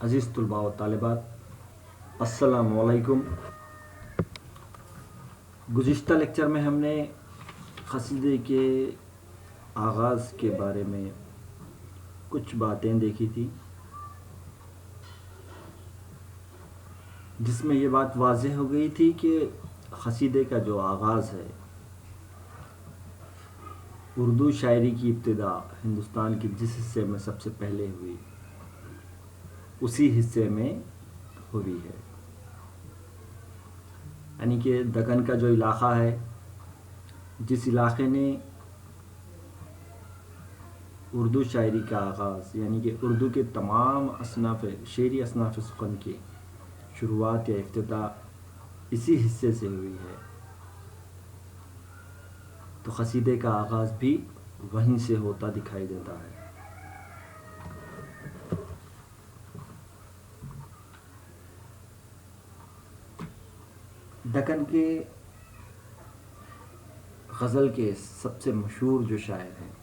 عزیز طلباء و طالبات، السلام علیکم۔ گزشتہ لیکچر میں ہم نے قصیدے کے آغاز کے بارے میں کچھ باتیں دیکھی تھی، جس میں یہ بات واضح ہو گئی تھی کہ قصیدے کا جو آغاز ہے، اردو شاعری کی ابتدا ہندوستان کے جس حصے میں سب سے پہلے ہوئی، اسی حصے میں ہوئی ہے، یعنی کہ دکن کا جو علاقہ ہے، جس علاقے نے اردو شاعری کا آغاز، یعنی کہ اردو کے تمام شعری اصناف سخن کی شروعات یا افتتاح اسی حصے سے ہوئی ہے، تو قصیدے کا آغاز بھی وہیں سے ہوتا دکھائی دیتا ہے۔ دکن کے غزل کے سب سے مشہور جو شاعر ہیں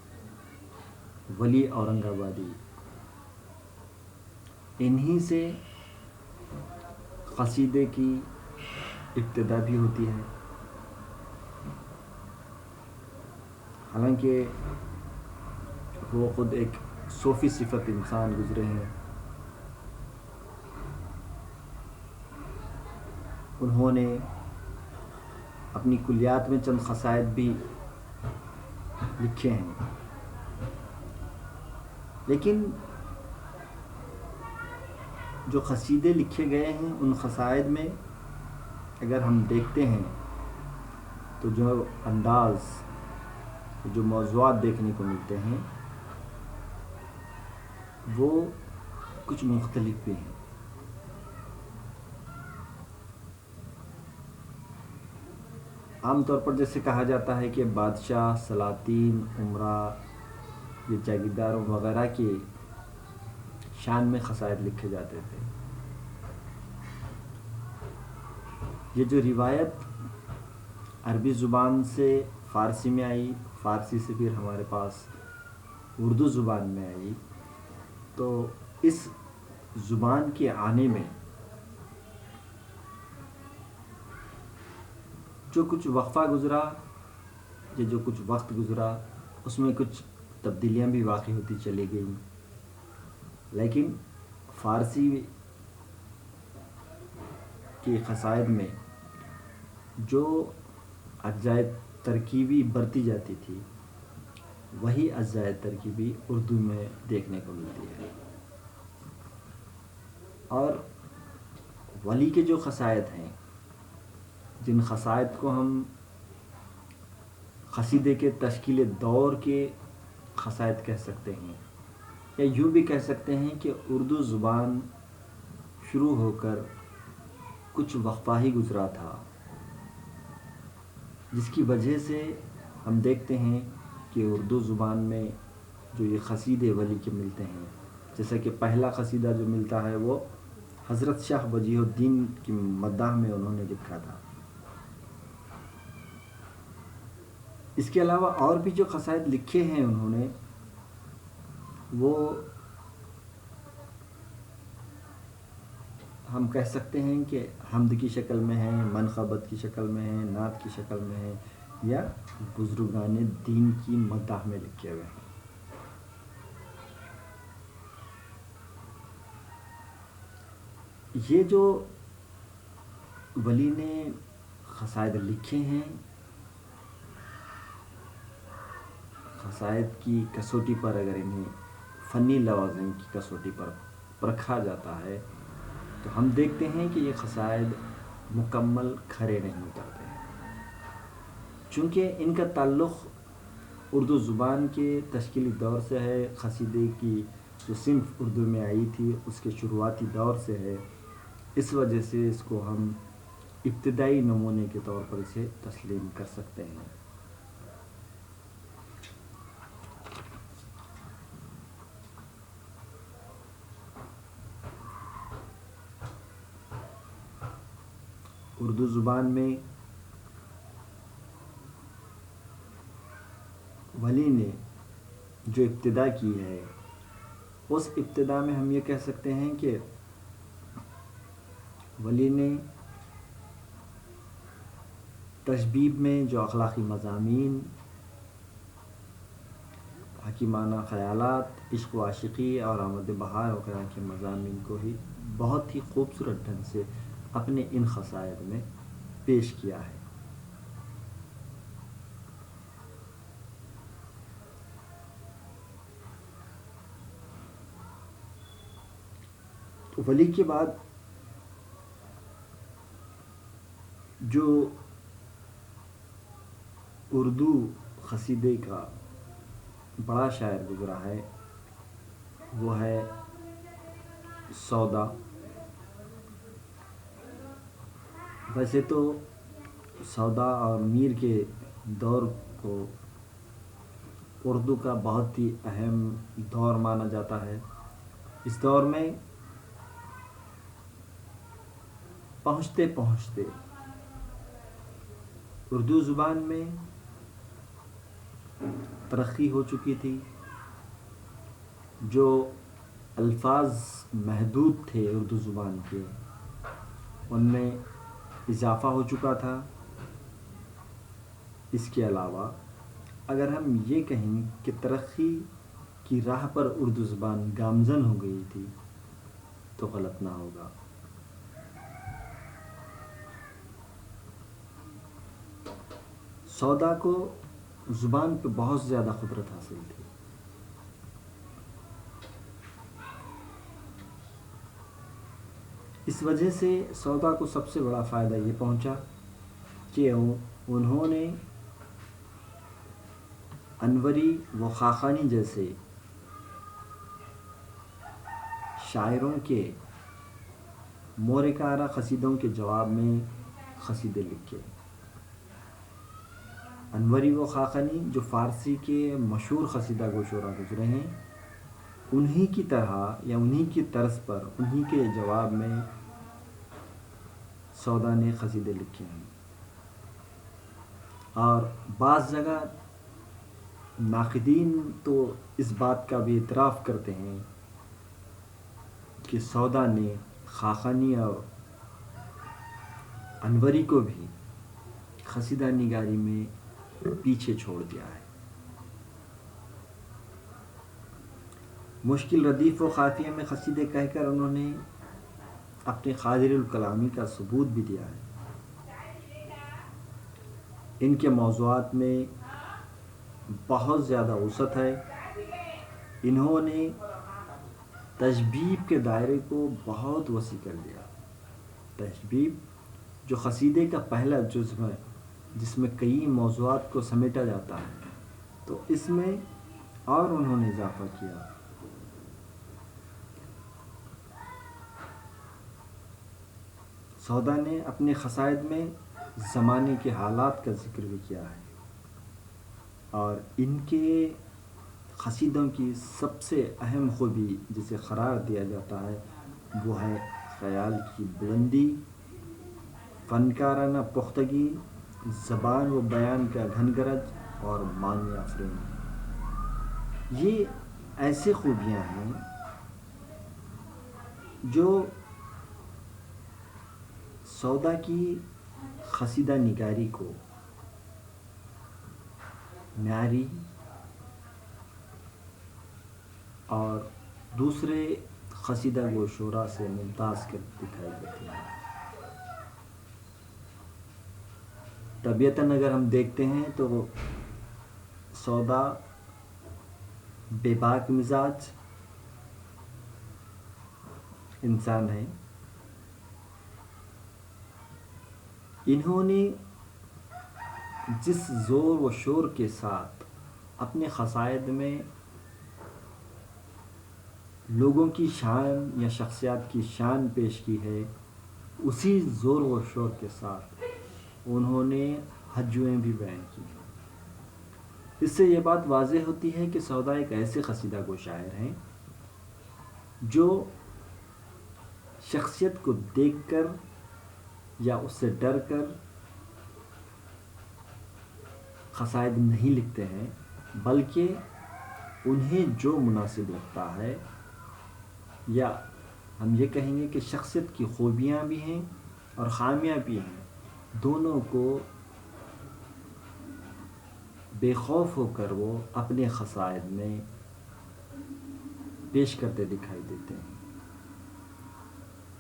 ولی اورنگ آبادی، انہی سے قصیدے کی ابتدا بھی ہوتی ہے، حالانکہ وہ خود ایک صوفی صفت انسان گزرے ہیں۔ انہوں نے اپنی کلیات میں چند قصائد بھی لکھے ہیں، لیکن جو قصیدے لکھے گئے ہیں ان قصائد میں اگر ہم دیکھتے ہیں تو جو انداز، جو موضوعات دیکھنے کو ملتے ہیں وہ کچھ مختلف بھی ہیں۔ عام طور پر جیسے کہا جاتا ہے کہ بادشاہ، سلاطین، امراء، یہ جاگیرداروں وغیرہ کی شان میں قصائد لکھے جاتے تھے، یہ جو روایت عربی زبان سے فارسی میں آئی، فارسی سے پھر ہمارے پاس اردو زبان میں آئی، تو اس زبان کے آنے میں جو کچھ وقفہ گزرا یا جو کچھ وقت گزرا، اس میں کچھ تبدیلیاں بھی واقع ہوتی چلی گئیں، لیکن فارسی کی قصائد میں جو اجزائے ترکیبی برتی جاتی تھی وہی اجزائے ترکیبی اردو میں دیکھنے کو ملتی ہے، اور ولی کے جو قصائد ہیں، جن قصائد کو ہم قصیدے کے تشکیل دور کے قصائد کہہ سکتے ہیں، یا یوں بھی کہہ سکتے ہیں کہ اردو زبان شروع ہو کر کچھ وقفہ ہی گزرا تھا، جس کی وجہ سے ہم دیکھتے ہیں کہ اردو زبان میں جو یہ قصیدے ولی کے ملتے ہیں، جیسا کہ پہلا قصیدہ جو ملتا ہے وہ حضرت شاہ وجیہ الدین کی مداح میں انہوں نے لکھا تھا۔ اس کے علاوہ اور بھی جو قصائد لکھے ہیں انہوں نے، وہ ہم کہہ سکتے ہیں کہ حمد کی شکل میں ہیں، منقبت کی شکل میں ہیں، نعت کی شکل میں ہیں، یا بزرگان دین کی مداح میں لکھے ہوئے ہیں۔ یہ جو ولی نے قصائد لکھے ہیں، قصائد کی کسوٹی پر اگر انہیں فنی لوازم کی کسوٹی پر پرکھا جاتا ہے تو ہم دیکھتے ہیں کہ یہ قصائد مکمل کھرے نہیں اترتے ہیں، چونکہ ان کا تعلق اردو زبان کے تشکیلی دور سے ہے، قصیدے کی جو صنف اردو میں آئی تھی اس کے شروعاتی دور سے ہے، اس وجہ سے اس کو ہم ابتدائی نمونے کے طور پر اسے تسلیم کر سکتے ہیں۔ اردو زبان میں ولی نے جو ابتدا کی ہے، اس ابتدا میں ہم یہ کہہ سکتے ہیں کہ ولی نے تشبیب میں جو اخلاقی مضامین، حکیمانہ خیالات، عشق و عاشقی اور آمد بہار وغیرہ کے مضامین کو ہی بہت ہی خوبصورت ڈھنگ سے اپنے ان قصائد میں پیش کیا ہے۔ تو ولی کے بعد جو اردو قصیدے کا بڑا شاعر گزرا ہے وہ ہے سودا۔ ویسے تو سودا اور میر کے دور کو اردو کا بہت ہی اہم دور مانا جاتا ہے۔ اس دور میں پہنچتے پہنچتے اردو زبان میں ترقی ہو چکی تھی، جو الفاظ محدود تھے اردو زبان کے ان میں اضافہ ہو چکا تھا۔ اس کے علاوہ اگر ہم یہ کہیں کہ ترقی کی راہ پر اردو زبان گامزن ہو گئی تھی تو غلط نہ ہوگا۔ سودا کو زبان پہ بہت زیادہ قدرت حاصل تھی۔ اس وجہ سے سودا کو سب سے بڑا فائدہ یہ پہنچا کہ انہوں نے انوری و خاقانی جیسے شاعروں کے مورکارہ قصیدوں کے جواب میں قصیدے لکھے۔ انوری و خاقانی جو فارسی کے مشہور قصیدہ گو شعراء گزرے ہیں، انہی کی طرح یا انہی کی طرز پر انہی کے جواب میں سودا نے قصیدے لکھے ہیں۔ اور بعض جگہ ناقدین تو اس بات کا بھی اعتراف کرتے ہیں کہ سودا نے خاقانی اور انوری کو بھی قصیدہ نگاری میں پیچھے چھوڑ دیا ہے۔ مشکل ردیف و قافیہ میں قصیدے کہہ کر انہوں نے اپنے قادر الکلامی کا ثبوت بھی دیا ہے۔ ان کے موضوعات میں بہت زیادہ وسعت ہے۔ انہوں نے تشبیب کے دائرے کو بہت وسیع کر دیا۔ تشبیب جو قصیدے کا پہلا جزو ہے جس میں کئی موضوعات کو سمیٹا جاتا ہے، تو اس میں اور انہوں نے اضافہ کیا۔ سودا نے اپنے قصائد میں زمانے کے حالات کا ذکر بھی کیا ہے، اور ان کے قصیدوں کی سب سے اہم خوبی جسے قرار دیا جاتا ہے وہ ہے خیال کی بلندی، فنکارانہ پختگی، زبان و بیان کا گھن گرج اور معنی آفرینی۔ یہ ایسے خوبیاں ہیں جو سودا کی قصیدہ نگاری کو معیاری اور دوسرے قصیدہ گو شعراء سے ممتاز کر دکھائی دیتی ہے۔ طبیعتاً اگر ہم دیکھتے ہیں تو سودا بے باک مزاج انسان ہے۔ انہوں نے جس زور و شور کے ساتھ اپنے قصائد میں لوگوں کی شان یا شخصیات کی شان پیش کی ہے، اسی زور و شور کے ساتھ انہوں نے ہجویں بھی بیان کی ہیں۔ اس سے یہ بات واضح ہوتی ہے کہ سودا ایک ایسے قصیدہ گو شاعر ہیں جو شخصیت کو دیکھ کر یا اس سے ڈر کر قصائد نہیں لکھتے ہیں، بلکہ انہیں جو مناسب لگتا ہے یا ہم یہ کہیں گے کہ شخصیت کی خوبیاں بھی ہیں اور خامیاں بھی ہیں، دونوں کو بے خوف ہو کر وہ اپنے قصائد میں پیش کرتے دکھائی دیتے ہیں.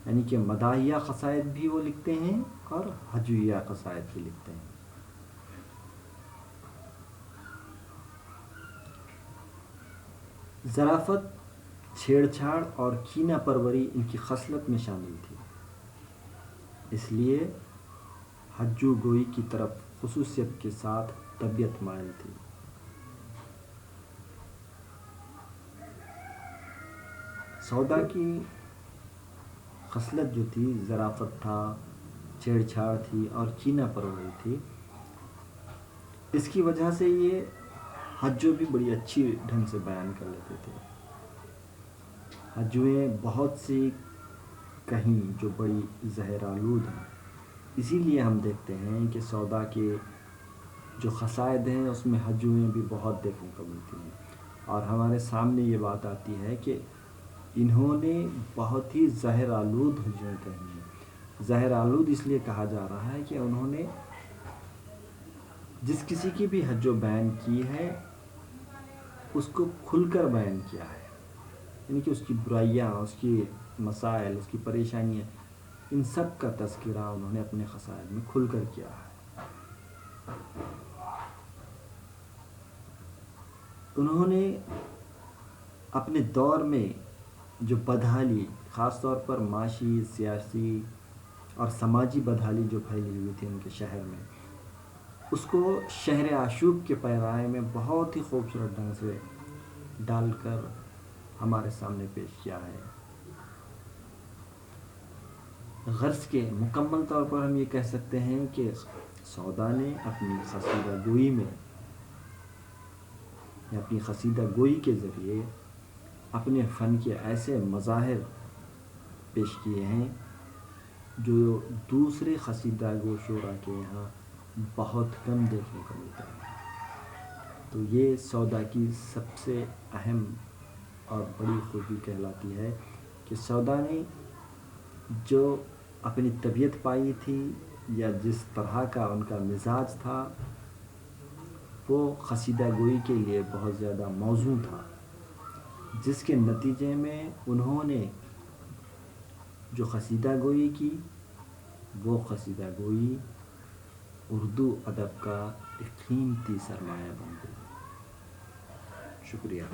یعنی کہ مداحیہ قصائد بھی وہ لکھتے ہیں اور ہجویہ قصائد بھی لکھتے ہیں. ظرافت، چھیڑ چھاڑ اور کینہ پروری ان کی خصلت میں شامل تھی، اس لیے ہجو گوئی کی طرف خصوصیت کے ساتھ طبیعت مائل تھی. سودا کی خصلت جو تھی ظرافت تھا، چھیڑ چھاڑ تھی اور کینہ پروری تھی. اس کی وجہ سے یہ ہجو بھی بڑی اچھی ڈھنگ سے بیان کر لیتے تھے. ہجویں بہت سی کہیں جو بڑی زہر آلود ہیں، اسی لیے ہم دیکھتے ہیں کہ سودا کے جو قصائد ہیں اس میں ہجویں بھی بہت دیکھنے کو ملتی ہیں. اور ہمارے سامنے یہ بات آتی ہے کہ انہوں نے بہت ہی زہر آلود ہجویں کہی ہیں. زہر آلود اس لیے کہا جا رہا ہے کہ انہوں نے جس کسی کی بھی ہجو بیان کی ہے اس کو کھل کر بیان کیا ہے. یعنی کہ اس کی برائیاں، اس کی مسائل، اس کی پریشانیاں، ان سب کا تذکرہ انہوں نے اپنے قصائد میں کھل کر کیا ہے. انہوں نے اپنے دور میں جو بدحالی، خاص طور پر معاشی، سیاسی اور سماجی بدحالی جو پھیلی ہوئی تھی ان کے شہر میں، اس کو شہر آشوب کے پیرائے میں بہت ہی خوبصورت ڈھنگ سے ڈال کر ہمارے سامنے پیش کیا ہے. غرض کے مکمل طور پر ہم یہ کہہ سکتے ہیں کہ سودا نے اپنی قصیدہ گوئی میں یا اپنی قصیدہ گوئی کے ذریعے اپنے فن کے ایسے مظاہر پیش کیے ہیں جو دوسرے قصیدہ گو شعراء کے یہاں بہت کم دیکھنے کو ملتا ہے. تو یہ سودا کی سب سے اہم اور بڑی خوبی کہلاتی ہے کہ سودا نے جو اپنی طبیعت پائی تھی یا جس طرح کا ان کا مزاج تھا وہ قصیدہ گوئی کے لیے بہت زیادہ موزوں تھا، جس کے نتیجے میں انہوں نے جو قصیدہ گوئی کی وہ قصیدہ گوئی اردو ادب کا ایک قیمتی سرمایہ بن گئی. شکریہ.